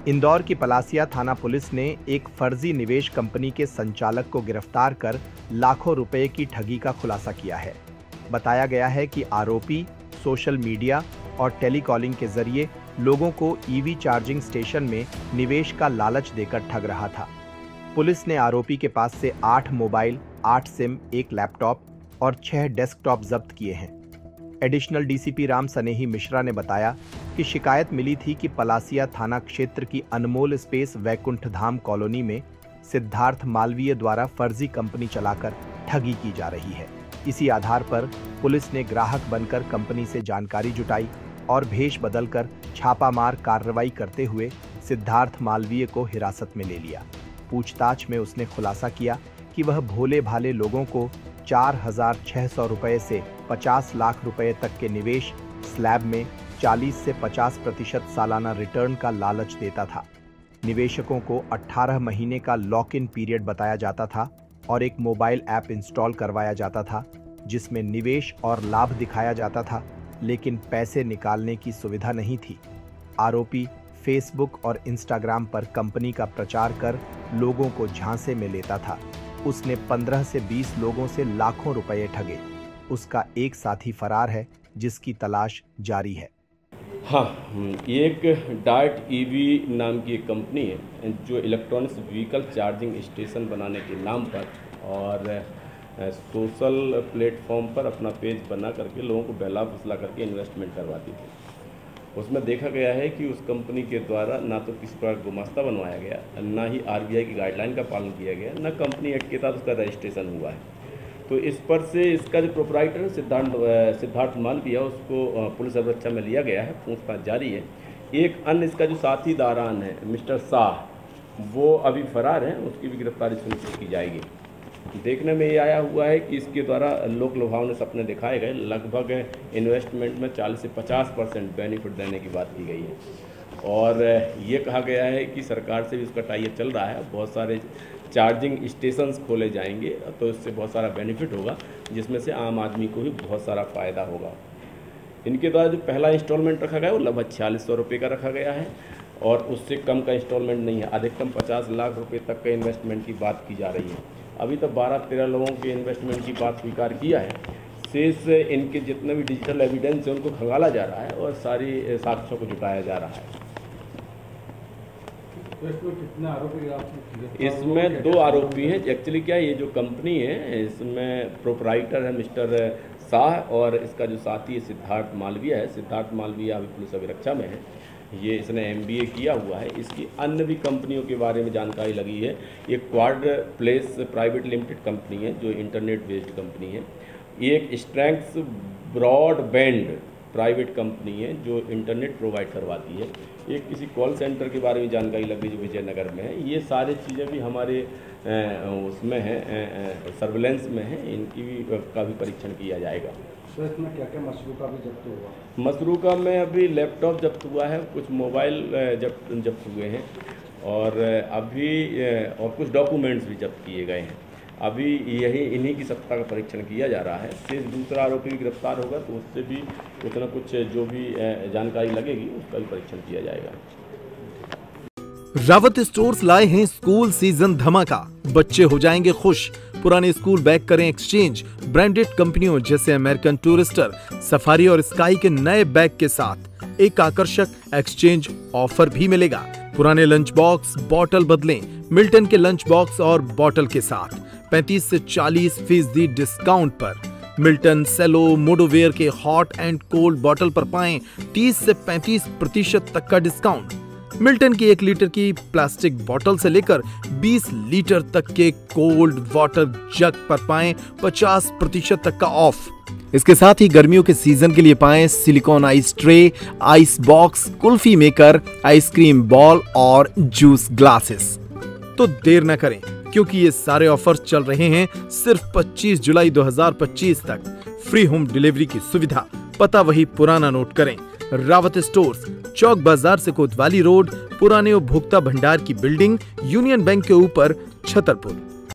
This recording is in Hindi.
इंदौर की पलासिया थाना पुलिस ने एक फर्जी निवेश कंपनी के संचालक को गिरफ्तार कर लाखों रुपए की ठगी का खुलासा किया है। बताया गया है कि आरोपी सोशल मीडिया और टेलीकॉलिंग के जरिए लोगों को ईवी चार्जिंग स्टेशन में निवेश का लालच देकर ठग रहा था। पुलिस ने आरोपी के पास से 8 मोबाइल, 8 सिम, 1 लैपटॉप और 6 डेस्कटॉप जब्त किए हैं। एडिशनल डीसीपी राम सनेही मिश्रा ने बताया कि शिकायत मिली थी कि पलासिया थाना क्षेत्र की अनमोल स्पेस वैकुंठ धाम कॉलोनी में सिद्धार्थ मालवीय द्वारा फर्जी कंपनी चलाकर ठगी की जा रही है। इसी आधार पर पुलिस ने ग्राहक बनकर कंपनी से जानकारी जुटाई और भेष बदलकर छापामार कार्रवाई करते हुए सिद्धार्थ मालवीय को हिरासत में ले लिया। पूछताछ में उसने खुलासा किया कि वह भोले भाले लोगों को 4,600 रुपए से 50 लाख रुपए तक के निवेश स्लैब में 40 से 50% सालाना रिटर्न का लालच देता था। निवेशकों को 18 महीने का लॉक इन पीरियड बताया जाता था और एक मोबाइल ऐप इंस्टॉल करवाया जाता था जिसमें निवेश और लाभ दिखाया जाता था, लेकिन पैसे निकालने की सुविधा नहीं थी। आरोपी फेसबुक और इंस्टाग्राम पर कंपनी का प्रचार कर लोगों को झांसे में लेता था। उसने 15 से 20 लोगों से लाखों रुपए ठगे। उसका एक साथी फरार है जिसकी तलाश जारी है। हाँ, एक डार्ट ईवी नाम की एक कंपनी है जो इलेक्ट्रॉनिक्स व्हीकल चार्जिंग स्टेशन बनाने के नाम पर और सोशल प्लेटफॉर्म पर अपना पेज बना करके लोगों को बहला फुसला करके इन्वेस्टमेंट करवाती थी। उसमें देखा गया है कि उस कंपनी के द्वारा ना तो किसी प्रकार गुमास्ता बनवाया गया, ना ही आरबीआई की गाइडलाइन का पालन किया गया, ना कंपनी एक्ट के तहत उसका रजिस्ट्रेशन हुआ है। तो इस पर से इसका जो प्रोपराइटर सिद्धार्थ मालवीय उसको पुलिस अवरक्षा में लिया गया है, पूछताछ जारी है। एक अन्य इसका जो साथी दारान है मिस्टर शाह, वो अभी फरार है, उसकी भी गिरफ्तारी सुनिश्चित की जाएगी। देखने में ये आया हुआ है कि इसके द्वारा लोक लुभावने सपने दिखाए गए, लगभग इन्वेस्टमेंट में 40 से 50% बेनिफिट देने की बात की गई है और ये कहा गया है कि सरकार से भी उसका टाई चल रहा है। बहुत सारे चार्जिंग स्टेशंस खोले जाएंगे तो इससे बहुत सारा बेनिफिट होगा, जिसमें से आम आदमी को भी बहुत सारा फ़ायदा होगा। इनके द्वारा जो पहला इंस्टॉलमेंट रखा गया वो लगभग 4600 रुपये का रखा गया है और उससे कम का इंस्टॉलमेंट नहीं है। अधिकतम 50 लाख रुपये तक का इन्वेस्टमेंट की बात की जा रही है। अभी तक 12-13 लोगों के इन्वेस्टमेंट की बात स्वीकार किया है। शेष इनके जितने भी डिजिटल एविडेंस है उनको खंगाला जा रहा है और सारी साक्ष्यों को जुटाया जा रहा है। तो इसमें कितने आरोपी? इसमें 2 आरोपी हैं। एक्चुअली क्या है, ये जो कंपनी है इसमें प्रोपराइटर है मिस्टर शाह और इसका जो साथी है सिद्धार्थ मालवीय है। सिद्धार्थ मालवीय अभी पुलिस अभिरक्षा में है। ये इसने MBA किया हुआ है। इसकी अन्य भी कंपनियों के बारे में जानकारी लगी है। ये quad place private limited company है जो इंटरनेट बेस्ड कंपनी है। एक स्ट्रेंग्स ब्रॉडबैंड प्राइवेट कंपनी है जो इंटरनेट प्रोवाइड करवाती है। एक किसी कॉल सेंटर के बारे में जानकारी लग रही जो विजयनगर में है। ये सारी चीज़ें भी हमारे उसमें है, सर्विलेंस में है। इनकी भी का भी परीक्षण किया जाएगा। तो इसमें क्या क्या मसरूका भी जब्त हुआ? मसरूका में अभी लैपटॉप जब्त हुआ है, कुछ मोबाइल जब्त हुए हैं और अभी और कुछ डॉक्यूमेंट्स भी जब्त किए गए हैं। अभी इन्हीं की सत्ता का परीक्षण किया जा रहा है। शेष दूसरा आरोपी भी गिरफ्तार होगा तो उससे भी कुछ न कुछ जो भी जानकारी लगेगी उसका भी परीक्षण किया जाएगा। रावत स्टोर्स लाए हैं स्कूल सीजन धमाका। बच्चे हो जाएंगे खुश। पुराने स्कूल बैग करें एक्सचेंज। ब्रांडेड कंपनियों जैसे अमेरिकन टूरिस्टर, सफारी और स्काई के नए बैग के साथ एक आकर्षक एक्सचेंज ऑफर भी मिलेगा। पुराने लंच बॉक्स बॉटल बदलें मिल्टन के लंच बॉक्स और बॉटल के साथ 35 से 40% डिस्काउंट पर। मिल्टन, सेलो, मोडोवेयर के हॉट एंड कोल्ड बॉटल पर पाएं 30 से 35% तक का डिस्काउंट। मिल्टन की 1 लीटर की प्लास्टिक बोतल से लेकर 20 लीटर तक के कोल्ड वाटर जग पर पाएं 50% तक का ऑफ। इसके साथ ही गर्मियों के सीजन के लिए पाएं silicon ice tray, ice box, kulfi maker, ice cream ball और जूस ग्लासेस। तो देर न करें क्योंकि ये सारे ऑफर्स चल रहे हैं सिर्फ 25 जुलाई 2025 तक। फ्री होम डिलीवरी की सुविधा। पता वही पुराना नोट करें। रावत स्टोर्स, चौक बाजार से कोतवाली रोड, पुराने उपभोक्ता भंडार की बिल्डिंग, यूनियन बैंक के ऊपर, छतरपुर।